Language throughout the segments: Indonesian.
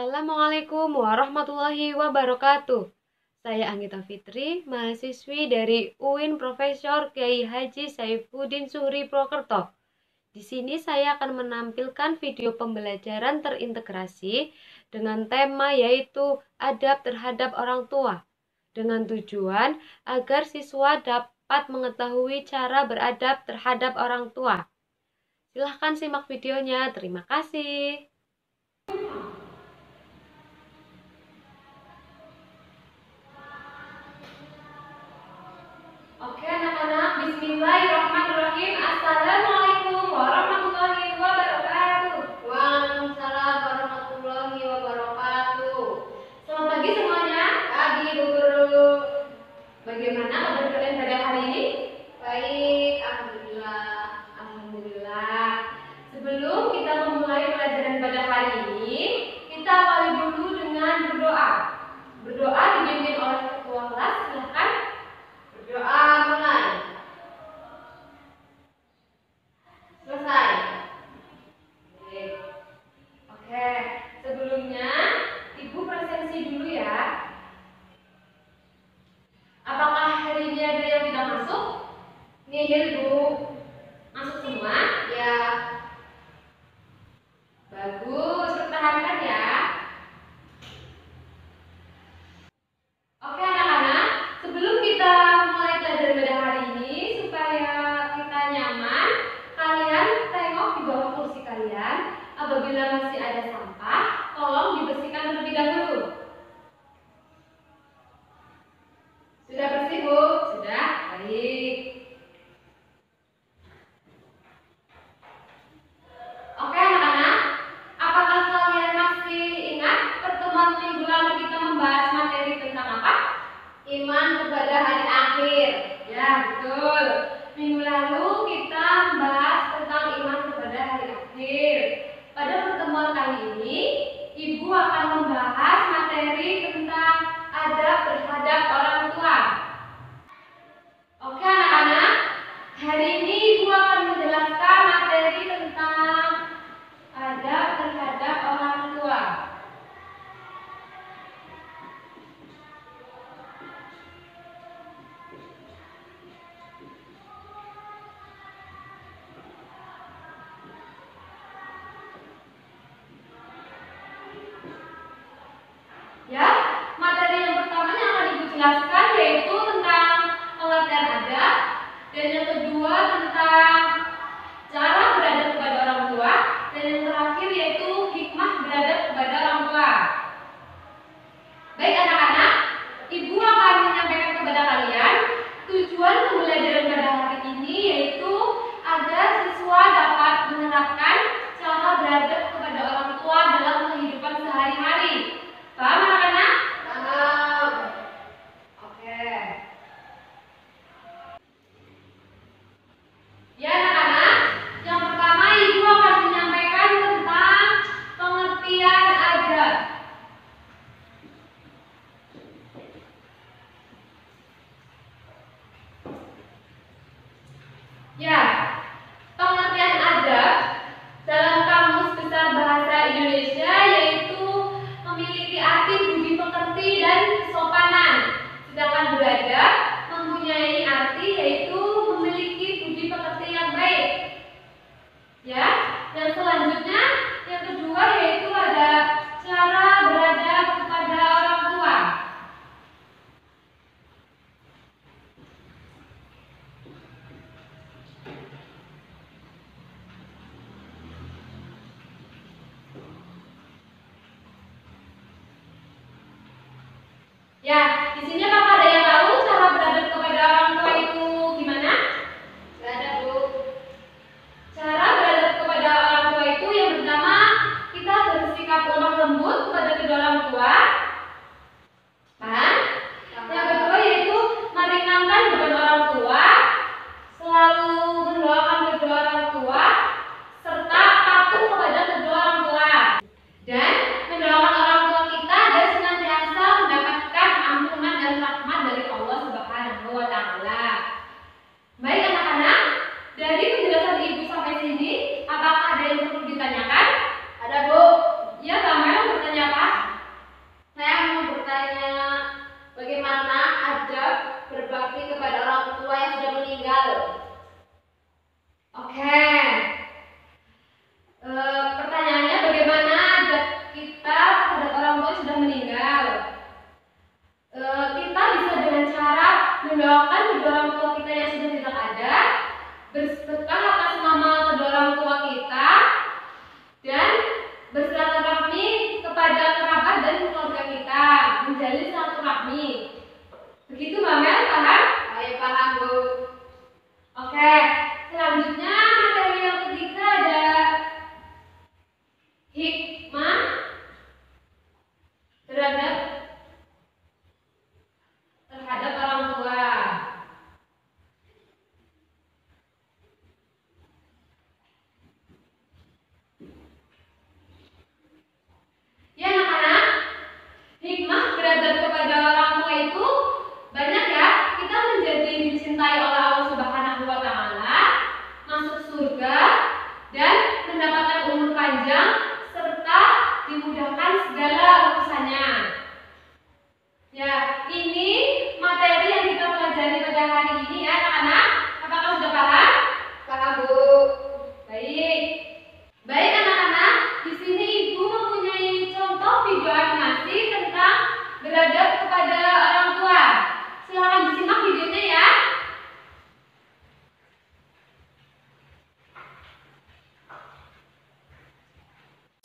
Assalamualaikum warahmatullahi wabarakatuh. Saya Anggita Fitri, mahasiswi dari UIN Profesor Kiai Haji Saifuddin Zuhri Purwokerto. Di sini saya akan menampilkan video pembelajaran terintegrasi dengan tema yaitu adab terhadap orang tua, dengan tujuan agar siswa dapat mengetahui cara beradab terhadap orang tua. Silahkan simak videonya. Terima kasih. Oke anak-anak, bismillahirrahmanirrahim. Assalamualaikum warahmatullahi wabarakatuh. Waalaikumsalam warahmatullahi wabarakatuh. Selamat pagi semuanya. Pagi Bu Guru. Bagaimana kabar kalian pada hari ini? Baik, alhamdulillah. Alhamdulillah. Sebelum kita memulai pelajaran pada hari ini, kita awali dulu dengan berdoa. Berdoa dipimpin oleh ketua kelas. Silahkan. Berdoa mulai. Selesai. Oke, sebelumnya Ibu presensi dulu ya. Apakah hari ini ada yang tidak masuk? Nih Ibu, masuk semua? Ya, Bagus, pertahankan ya. Oke anak-anak, sebelum kita mulai pelajaran pada hari ini, supaya kita nyaman, kalian tengok di bawah kursi kalian. Apabila masih ada sampah, tolong dibersihkan terlebih dahulu. Sudah bersih Bu? Sudah? Baik. Oke anak-anak, apakah kalian masih ingat pertemuan minggu lalu kita membahas materi tentang apa? iman kepada hari akhir. Ya, betul. Minggu lalu kita membahas tentang iman kepada hari akhir. Pada pertemuan kali ini, Ibu akan membahas materi tentang adab terhadap orang tua. Oke anak-anak, hari ini Ibu akan menjelaskan materi tentang adab terhadap orang tua. Ya, materi yang pertama yang akan Ibu jelaskan yaitu tentang pengertian adab, dan yang kedua tentang cara beradab kepada orang tua, dan yang terakhir yaitu hikmah beradab kepada orang tua. Baik anak-anak, Ibu akan menyampaikan kepada kalian tujuan pembelajaran pada hari ini yaitu agar siswa dapat menerapkan cara beradab kepada orang tua dalam kehidupan sehari-hari. Paham anak-anak? Paham. Oke. Ya anak-anak, yang pertama Ibu akan menyampaikan tentang pengertian adab. Ya, pengertian adab dalam Kamus Besar Bahasa Indonesia yaitu memiliki arti budi pekerti dan kesopanan. Sedangkan beradab mempunyai arti yaitu memiliki budi pekerti yang baik. Ya, dan selanjutnya yang kedua yaitu ada cara beradab kepada orang tua. Ya, di sini apakah ada yang tahu cara beradab kepada orang tua itu gimana? Gak ada Bu. Cara beradab kepada orang tua itu yang pertama kita bersikap lemah lembut kepada kedua orang tua. Paham? Yang kedua yaitu meringankan beban orang tua, selalu mendoakan kedua orang tua, serta patuh kepada kedua orang tua. Dan mendoakan orang tua kita agar senantiasa mendapatkan ampunan dan rahmat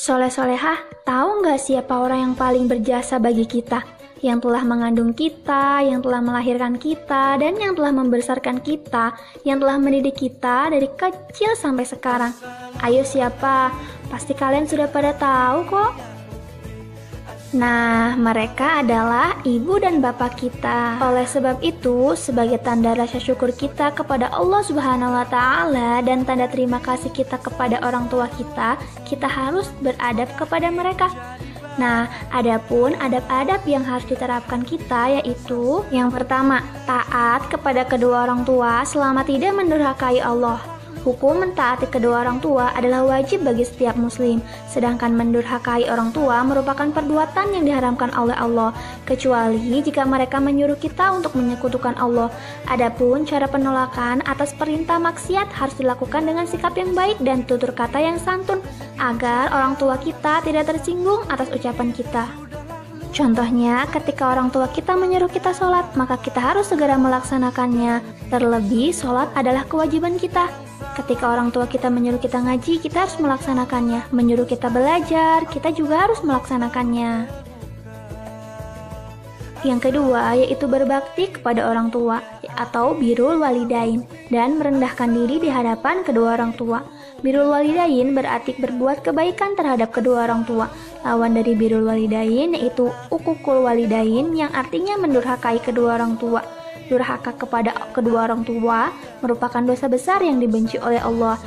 Soleh-solehah, tahu nggak siapa orang yang paling berjasa bagi kita? Yang telah mengandung kita, yang telah melahirkan kita, dan yang telah membesarkan kita, yang telah mendidik kita dari kecil sampai sekarang. Ayo siapa? Pasti kalian sudah pada tahu kok. Nah, mereka adalah ibu dan bapak kita. Oleh sebab itu, sebagai tanda rasa syukur kita kepada Allah Subhanahu wa Ta'ala dan tanda terima kasih kita kepada orang tua kita harus beradab kepada mereka. Nah, adapun adab-adab yang harus diterapkan kita yaitu yang pertama, taat kepada kedua orang tua selama tidak mendurhakai Allah. Hukum mentaati kedua orang tua adalah wajib bagi setiap muslim, sedangkan mendurhakai orang tua merupakan perbuatan yang diharamkan oleh Allah, kecuali jika mereka menyuruh kita untuk menyekutukan Allah. Adapun cara penolakan atas perintah maksiat harus dilakukan dengan sikap yang baik dan tutur kata yang santun, agar orang tua kita tidak tersinggung atas ucapan kita. Contohnya, ketika orang tua kita menyuruh kita sholat, maka kita harus segera melaksanakannya. Terlebih, sholat adalah kewajiban kita. Ketika orang tua kita menyuruh kita ngaji, kita harus melaksanakannya. Menyuruh kita belajar, kita juga harus melaksanakannya. Yang kedua, yaitu berbakti kepada orang tua, atau birrul walidain, dan merendahkan diri di hadapan kedua orang tua. Birrul walidain berarti berbuat kebaikan terhadap kedua orang tua. Lawan dari birrul walidain yaitu uququl walidain, yang artinya mendurhakai kedua orang tua. Durhaka kepada kedua orang tua merupakan dosa besar yang dibenci oleh Allah.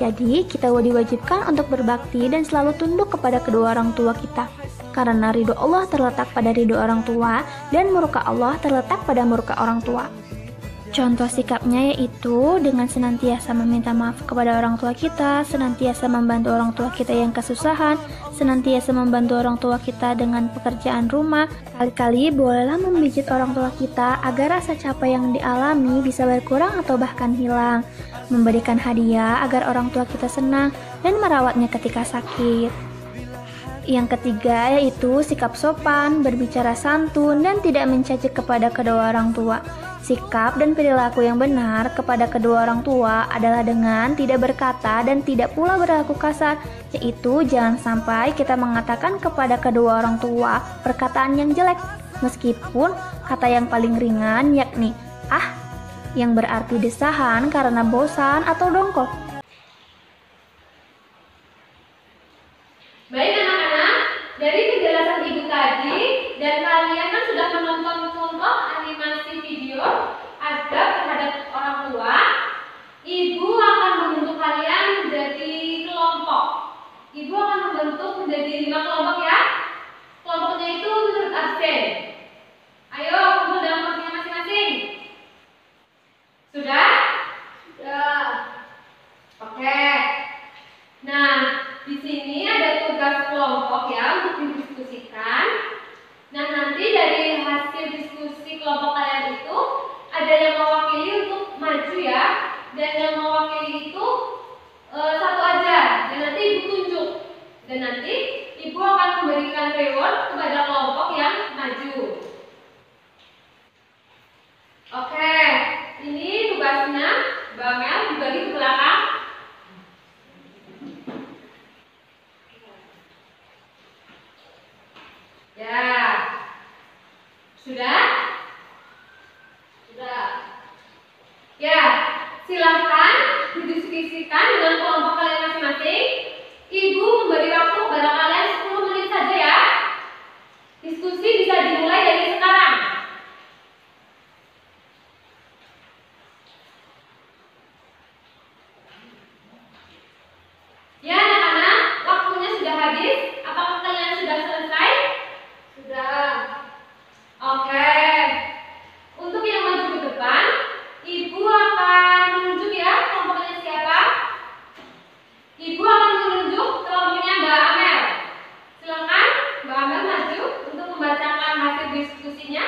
Jadi, kita diwajibkan untuk berbakti dan selalu tunduk kepada kedua orang tua kita. Karena ridho Allah terletak pada ridho orang tua dan murka Allah terletak pada murka orang tua. Contoh sikapnya yaitu dengan senantiasa meminta maaf kepada orang tua kita, senantiasa membantu orang tua kita yang kesusahan, senantiasa membantu orang tua kita dengan pekerjaan rumah. Kali-kali bolehlah memijit orang tua kita agar rasa capek yang dialami bisa berkurang atau bahkan hilang. Memberikan hadiah agar orang tua kita senang dan merawatnya ketika sakit. Yang ketiga yaitu sikap sopan, berbicara santun, dan tidak mencaci kepada kedua orang tua. Sikap dan perilaku yang benar kepada kedua orang tua adalah dengan tidak berkata dan tidak pula berlaku kasar, yaitu jangan sampai kita mengatakan kepada kedua orang tua perkataan yang jelek, meskipun kata yang paling ringan yakni yang berarti desahan karena bosan atau dongkol. Baik anak-anak, dari penjelasan ibu tadi dan kalian kan sudah menonton contoh animasi video adab terhadap orang tua, ibu akan membentuk kalian menjadi kelompok. Ibu akan membentuk menjadi 5 kelompok ya. Kelompoknya itu menurut absen. Ayo kumpul dalam kelompoknya masing-masing. Sudah? Sudah. Oke. Nah, di sini ada tugas kelompok ya untuk didiskusikan. Nah, nanti dari hasil diskusi kelompok kalian itu ada yang mewakili untuk maju ya, dan yang mewakili itu satu aja. Dan nanti ibu tunjuk. Dan nanti ibu akan memberikan reward kepada kelompok yang maju. Oke, ini tugasnya Mbak Mel dibagi ke belakang. Ya, sudah? Sudah. Ya, silahkan didiskusikan dengan kelompok kalian masing-masing. Ibu memberi waktu kepada kalian 10 menit saja ya. Diskusi bisa dimulai dari sekarang. Ya anak-anak, waktunya sudah habis. Apakah kalian sudah selesai? Sudah. Oke. Untuk yang maju ke depan, ibu akan menunjuk ya kelompoknya siapa. Ibu akan menunjuk kelompoknya Mbak Amel. Silakan Mbak Amel maju untuk membacakan hasil diskusinya.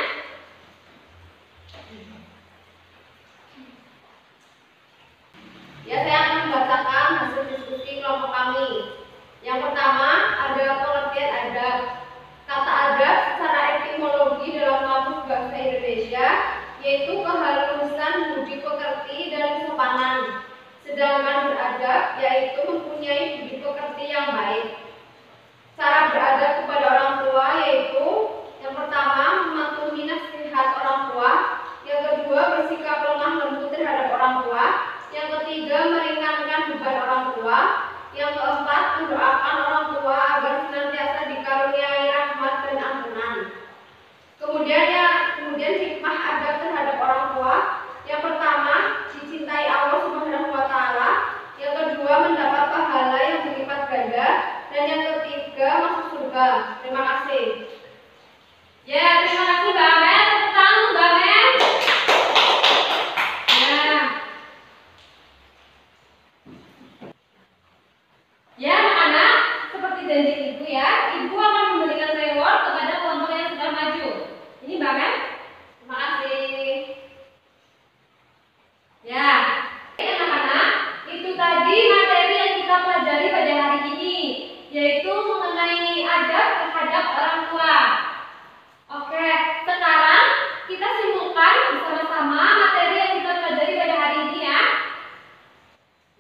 Ya, saya akan membacakan hasil diskusi kelompok kami. Yang pertama, ada pengertian adab. Kata adab secara etimologi dalam kamus bahasa Indonesia yaitu kehalusan budi pekerti dan kesopanan. Sedangkan beradab yaitu mempunyai budi pekerti yang baik. adab kepada orang tua, yaitu yang pertama mematuhi nasihat orang tua, yang kedua bersikap lemah lembut terhadap orang tua, yang ketiga meringankan beban orang tua, yang keempat mendoakan orang tua agar senantiasa dikaruniai rahmat dan ampunan. Kemudian hikmah adab terhadap orang tua. Yang pertama, dicintai Allah Subhanahu wa taala. Yang kedua, mendapat pahala yang berlipat ganda. Dan yang ketiga, masuk surga. Terima kasih. Ya, terima kasih Mbak Amel. Tepuk tangan Mbak Amel. Ya, anak-anak, seperti janji Ibu ya, Ibu akan memberikan reward kepada kelompok yang sudah maju. Ini Mbak Amel. Terima kasih. Ya, anak-anak, itu tadi materi yang kita pelajari pada hari ini, yaitu mengenai adab terhadap orang tua. Oke, sekarang kita simpulkan bersama-sama materi yang kita pelajari pada hari ini ya.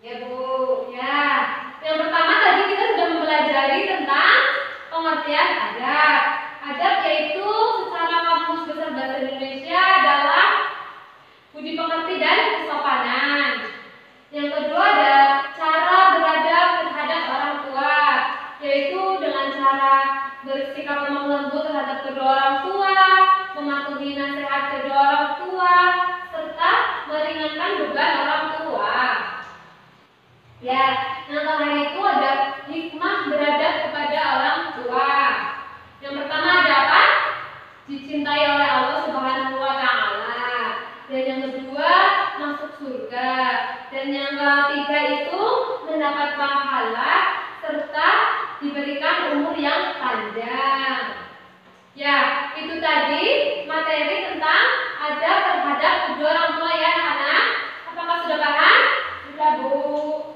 Ya Bu. Ya, yang pertama tadi kita sudah mempelajari tentang pengertian adab. Adab yaitu secara kamus besar bahasa Indonesia adalah budi pekerti dan kesopanan. Yang kedua ada cara beradab terhadap orang tua, yaitu dengan cara bersikap lemah lembut terhadap kedua orang tua, mematuhi nasihat kedua orang tua, serta meringankan beban orang tua. Ya, yang terakhir itu ada hikmah beradab kepada orang tua. Yang pertama ada apa? Dicintai oleh Allah Subhanahu wa taala. Dan yang kedua, masuk surga. Dan yang ketiga itu mendapat pahala serta diberikan umur yang panjang. Ya, itu tadi materi tentang adab terhadap kedua orang tua ya anak-anak. Apakah sudah paham? Sudah Bu.